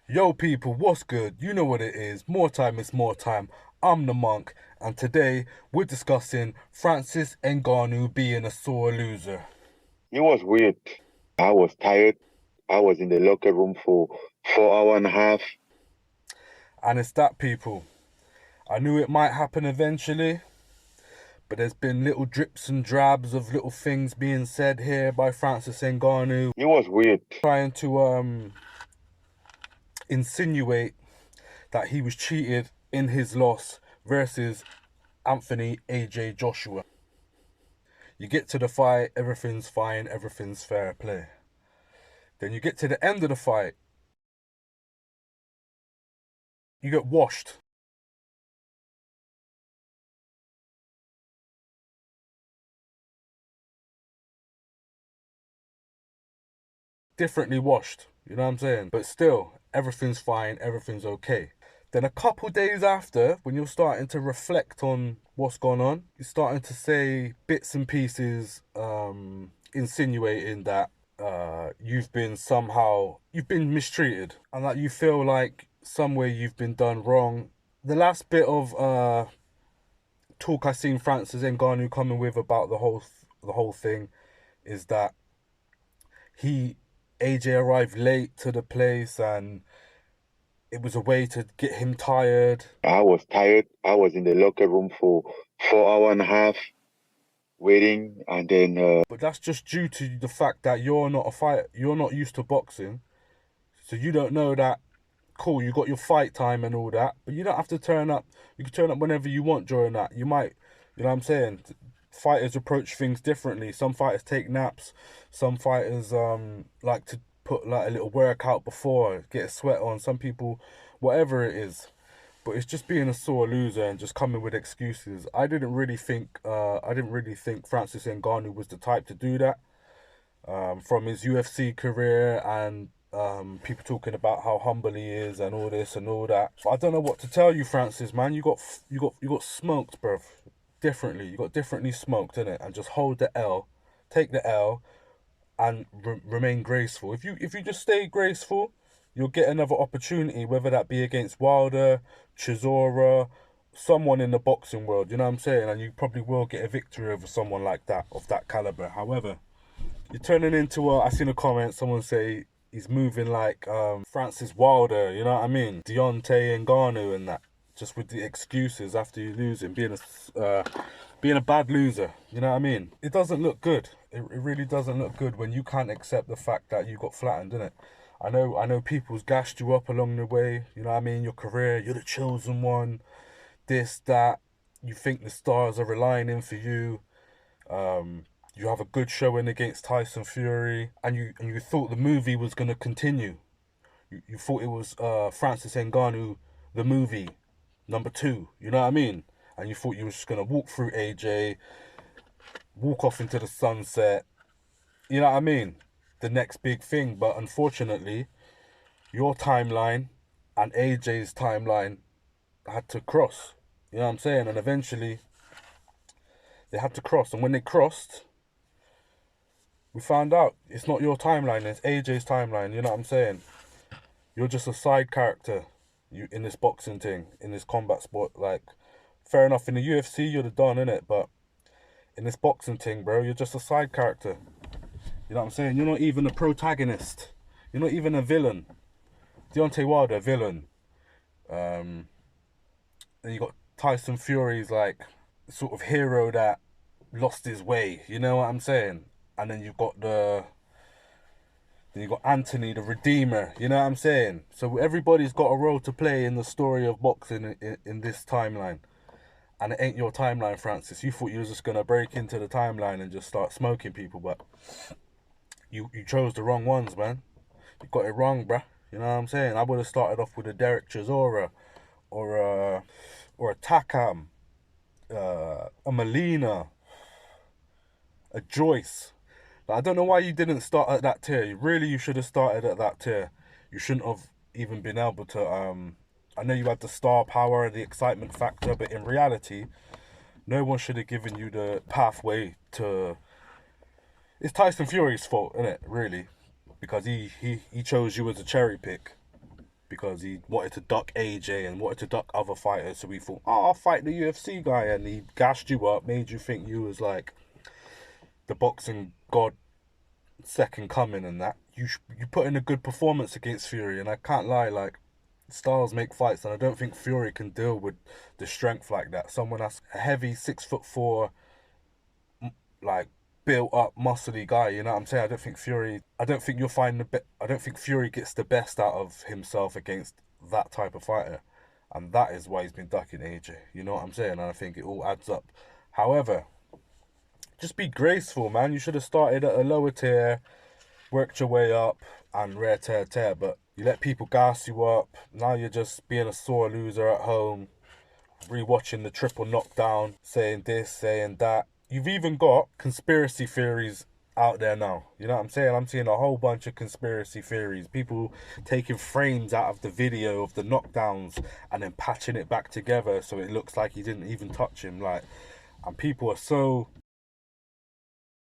Yo people, what's good? You know what it is. More time is more time. I'm the monk, and today we're discussing Francis Ngannou being a sore loser. It was weird. I was tired. I was in the locker room for 4 hours and a half. And it's that, people. I knew it might happen eventually, but there's been little drips and drabs of little things being said here by Francis Ngannou, It was weird. trying to insinuate that he was cheated in his loss versus Anthony AJ Joshua. You get to the fight, everything's fine, everything's fair play. Then you get to the end of the fight, you get washed. Differently washed, you know what I'm saying? But still, everything's fine, everything's okay. Then a couple days after, when you're starting to reflect on what's gone on, you're starting to say bits and pieces, insinuating that you've been mistreated, and that you feel like somewhere you've been done wrong. The last bit of talk I seen Francis Ngannou coming with about the whole thing is that he AJ arrived late to the place and it was a way to get him tired. I was tired. I was in the locker room for 4 hours and a half waiting, and then But that's just due to the fact that you're not a fighter. You're not used to boxing, so you don't know that. Cool, you got your fight time and all that, but you don't have to turn up. You can turn up whenever you want during that. You might, you know what I'm saying? Fighters approach things differently. Some fighters take naps. Some fighters like to put like a little workout before, get a sweat on. Some people, whatever it is. But it's just being a sore loser and just coming with excuses. I didn't really think Francis Ngannou was the type to do that. From his UFC career and people talking about how humble he is and all this and all that. But I don't know what to tell you, Francis, man. You got smoked, bruv. Differently, you got differently smoked, innit? And just hold the L, take the L, and remain graceful. If you just stay graceful, you'll get another opportunity, whether that be against Wilder, Chisora, someone in the boxing world. You know what I'm saying? And you probably will get a victory over someone like that, of that caliber. However, you're turning into I seen a comment, someone say he's moving like Francis Wilder, you know what I mean? Deontay and Ngannou and that. Just with the excuses after you losing, being a bad loser, you know what I mean? It doesn't look good. It really doesn't look good when you can't accept the fact that you got flattened, innit? I know people's gassed you up along the way, you know what I mean? Your career, you're the chosen one, this, that. You think the stars are aligning for you. You have a good showing against Tyson Fury, and you thought the movie was gonna continue. You thought it was Francis Ngannou, the movie, #2. You know what I mean? And you thought you were just gonna walk through AJ, walk off into the sunset. You know what I mean? The next big thing. But unfortunately, your timeline and AJ's timeline had to cross. You know what I'm saying? And eventually, they had to cross. And when they crossed, we found out it's not your timeline, it's AJ's timeline. You know what I'm saying? You're just a side character, you in this boxing thing, in this combat sport. Like, fair enough, in the UFC you're the don, innit? But in this boxing thing, bro, you're just a side character. You know what I'm saying? You're not even a protagonist. You're not even a villain. Deontay Wilder, villain. Then you got Tyson Fury's like sort of hero that lost his way. You know what I'm saying? And then you got Anthony, the Redeemer. You know what I'm saying? So everybody's got a role to play in the story of boxing in this timeline. And it ain't your timeline, Francis. You thought you was just going to break into the timeline and just start smoking people, but you chose the wrong ones, man. You got it wrong, bruh. You know what I'm saying? I would have started off with a Derek Chisora or a Takam, a Molina, a Joyce. Like, I don't know why you didn't start at that tier. You should have started at that tier. You shouldn't have even been able to. I know you had the star power, the excitement factor, but in reality, no one should have given you the pathway to. It's Tyson Fury's fault, isn't it? Really, because he chose you as a cherry pick. because he wanted to duck AJ and wanted to duck other fighters. So we thought, oh, I'll fight the UFC guy, and he gassed you up, made you think you was like the boxing god, second coming, and that you put in a good performance against Fury, and I can't lie, like, styles make fights, and I don't think Fury can deal with the strength like that. Someone that's a heavy 6'4", like built up muscly guy, you know what I'm saying? I don't think you'll find I don't think Fury gets the best out of himself against that type of fighter, and that is why he's been ducking AJ, you know what I'm saying? And I think it all adds up. However, just be graceful, man. You should have started at a lower tier, worked your way up, and rare tear, but you let people gas you up. Now you're just being a sore loser at home, rewatching the triple knockdown, saying this, saying that. You've even got conspiracy theories out there now. You know what I'm saying? I'm seeing a whole bunch of conspiracy theories. People taking frames out of the video of the knockdowns and then patching it back together so it looks like he didn't even touch him. Like, and people are so...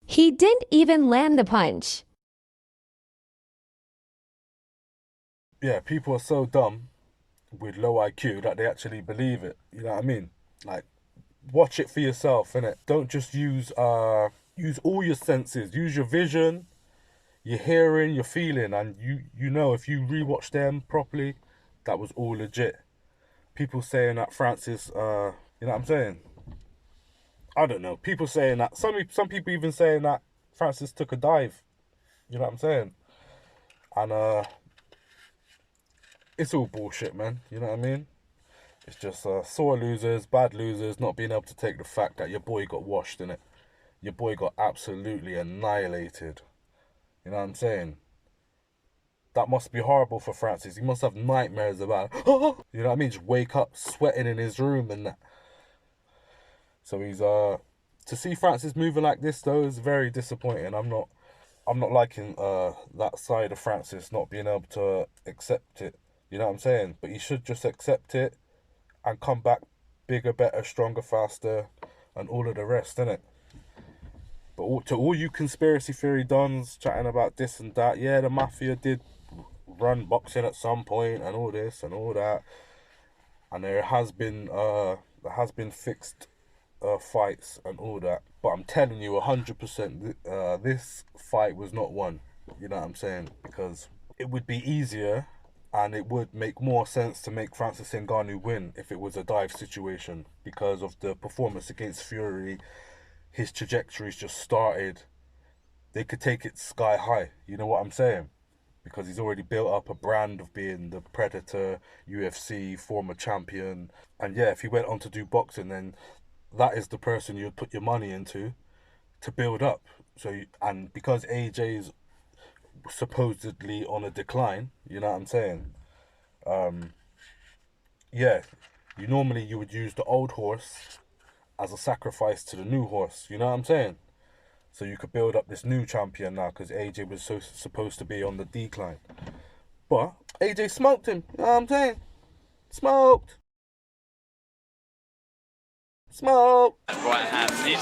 He didn't even land the punch. Yeah, people are so dumb with low IQ that they actually believe it. You know what I mean? Like, watch it for yourself, innit? Don't just use all your senses. Use your vision, your hearing, your feeling, and you know, if you rewatch them properly, that was all legit. People saying that Francis, you know what I'm saying? I don't know. People saying that, some people even saying that Francis took a dive. You know what I'm saying? And it's all bullshit, man. You know what I mean? It's just sore losers, bad losers, not being able to take the fact that your boy got washed, innit? Your boy got absolutely annihilated. You know what I'm saying? That must be horrible for Francis. He must have nightmares about it. You know what I mean? Just wake up sweating in his room and that. So he's to see Francis moving like this though is very disappointing. I'm not liking that side of Francis not being able to accept it. You know what I'm saying? But he should just accept it and come back bigger, better, stronger, faster, and all of the rest, innit? But to all you conspiracy theory dons chatting about this and that, yeah, the mafia did run boxing at some point and all this and all that, and there has been fixed fights and all that. But I'm telling you 100%, this fight was not won. You know what I'm saying? Because it would be easier and it would make more sense to make Francis Ngannou win if it was a dive situation, because of the performance against Fury. His trajectory's just started. They could take it sky high, you know what I'm saying? Because he's already built up a brand of being the Predator, UFC, former champion. And yeah, if he went on to do boxing, then that is the person you'd put your money into to build up. And because AJ's supposedly on a decline, you know what I'm saying? Yeah, you would use the old horse as a sacrifice to the new horse, you know what I'm saying? So you could build up this new champion now, because AJ was supposed to be on the decline. But AJ smoked him, you know what I'm saying? Smoked. Right hand. He's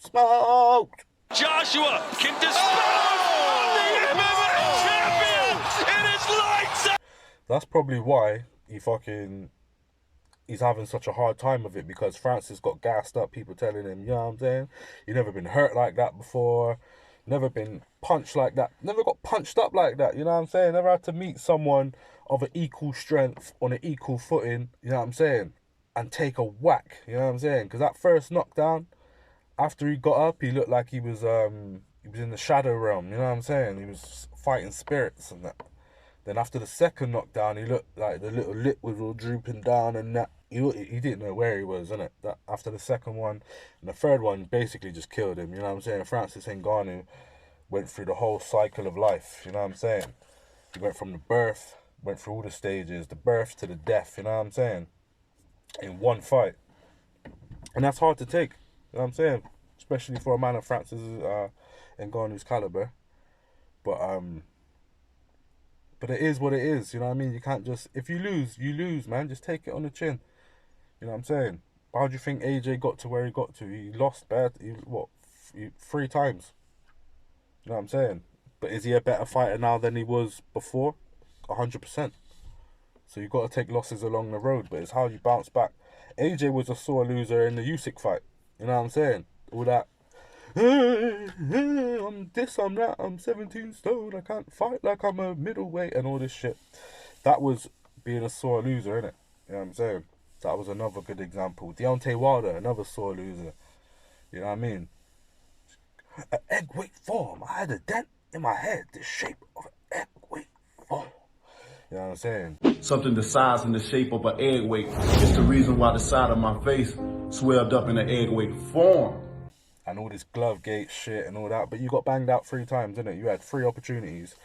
Smoked. Joshua can dispose of the MMA champion. It is lights out. That's probably why he's having such a hard time with it, because Francis got gassed up. People telling him, you know what I'm saying? You've never been hurt like that before. Never been punched like that. Never got punched up like that. You know what I'm saying? Never had to meet someone of an equal strength on an equal footing. You know what I'm saying? And take a whack. You know what I'm saying? Because that first knockdown, after he got up, he looked like he was in the shadow realm. You know what I'm saying? He was fighting spirits and that. Then after the second knockdown, he looked like the little lip was all drooping down and that. He didn't know where he was, innit? That after the second one, and the third one basically just killed him. You know what I'm saying? Francis Ngannou went through the whole cycle of life. You know what I'm saying? He went from the birth, went through all the stages, the birth to the death. You know what I'm saying? In one fight, and that's hard to take. You know what I'm saying? Especially for a man of Francis Ngannou's caliber. But it is what it is, you know what I mean? You can't just... If you lose, man. Just take it on the chin. You know what I'm saying? How do you think AJ got to where he got to? He lost 3 times. You know what I'm saying? But is he a better fighter now than he was before? 100%. So you got to take losses along the road, but it's how you bounce back. AJ was a sore loser in the Usyk fight. You know what I'm saying? All that, I'm this, I'm that, I'm 17 stone, I can't fight like I'm a middleweight and all this shit. That was being a sore loser, innit? You know what I'm saying? That was another good example. Deontay Wilder, another sore loser. You know what I mean? An egg weight form. I had a dent in my head, the shape of an egg weight form. You know what I'm saying? Something the size and the shape of an egg weight. It's the reason why the side of my face swelled up in an egg weight form. And all this glove gate shit and all that. But you got banged out 3 times, innit? You had 3 opportunities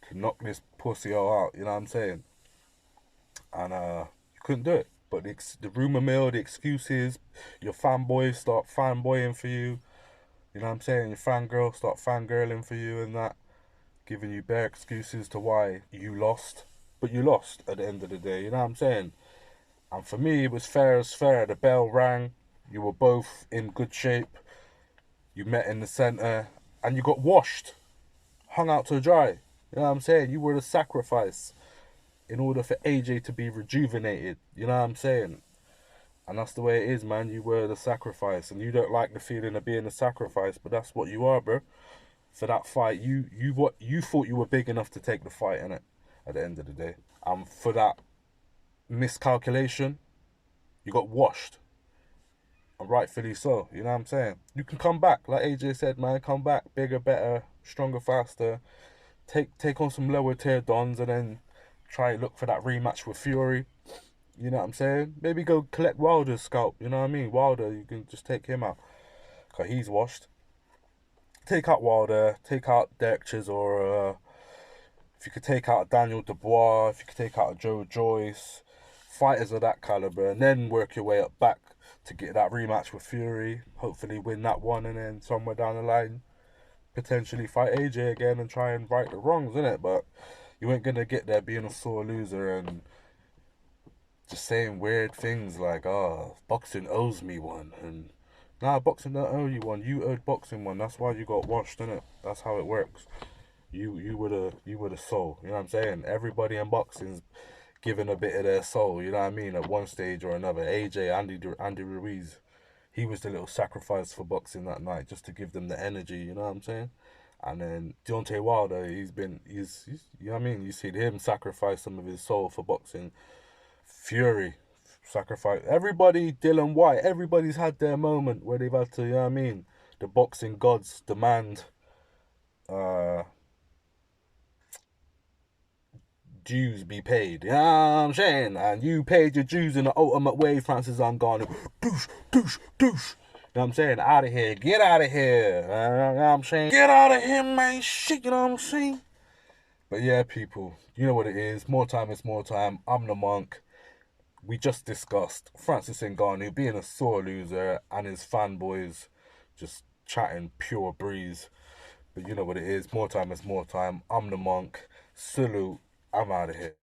to knock this pussy all out. You know what I'm saying? And you couldn't do it. But the rumour mill, the excuses, your fanboys start fanboying for you. You know what I'm saying? Your fangirls start fangirling for you and that. Giving you bare excuses to why you lost. But you lost at the end of the day, you know what I'm saying? And for me, it was fair as fair. The bell rang. You were both in good shape. You met in the centre. And you got washed. Hung out to dry. You know what I'm saying? You were the sacrifice in order for AJ to be rejuvenated. You know what I'm saying? And that's the way it is, man. You were the sacrifice. And you don't like the feeling of being a sacrifice. But that's what you are, bro. For that fight, you thought you were big enough to take the fight, innit? At the end of the day. And for that miscalculation, you got washed. And rightfully so, you know what I'm saying? You can come back, like AJ said, man, come back, bigger, better, stronger, faster. Take on some lower tier dons and then try look for that rematch with Fury. You know what I'm saying? Maybe go collect Wilder's scalp, you know what I mean? Wilder, you can just take him out. Because he's washed. Take out Wilder, take out Derek Chisora, if you could take out Daniel Dubois, if you could take out Joe Joyce, fighters of that caliber, and then work your way up back to get that rematch with Fury, hopefully win that one, and then somewhere down the line, potentially fight AJ again and try and right the wrongs, innit? But you ain't gonna get there being a sore loser and just saying weird things like, oh, boxing owes me one, and nah, boxing don't owe you one. You owed boxing one. That's why you got washed, innit? That's how it works. You were the soul. You know what I'm saying? Everybody in boxing's giving a bit of their soul. You know what I mean? At one stage or another. AJ, Andy Ruiz, he was the little sacrifice for boxing that night, just to give them the energy. You know what I'm saying? And then Deontay Wilder, he's you know what I mean? You see him sacrifice some of his soul for boxing. Fury, sacrifice. Everybody, Dylan White, everybody's had their moment where they've had to, you know what I mean? The boxing gods demand dues be paid. You know what I'm saying? And you paid your dues in the ultimate way, Francis Ngannou. Douche, douche, douche. You know what I'm saying? Out of here. Get out of here. You know what I'm saying? Get out of here, man. Shit, you know what I'm saying? But yeah, people, you know what it is. More time is more time. I'm the monk. We just discussed Francis Ngannou being a sore loser and his fanboys just chatting pure breeze. But you know what it is. More time is more time. I'm the monk. Salute. I'm out of here.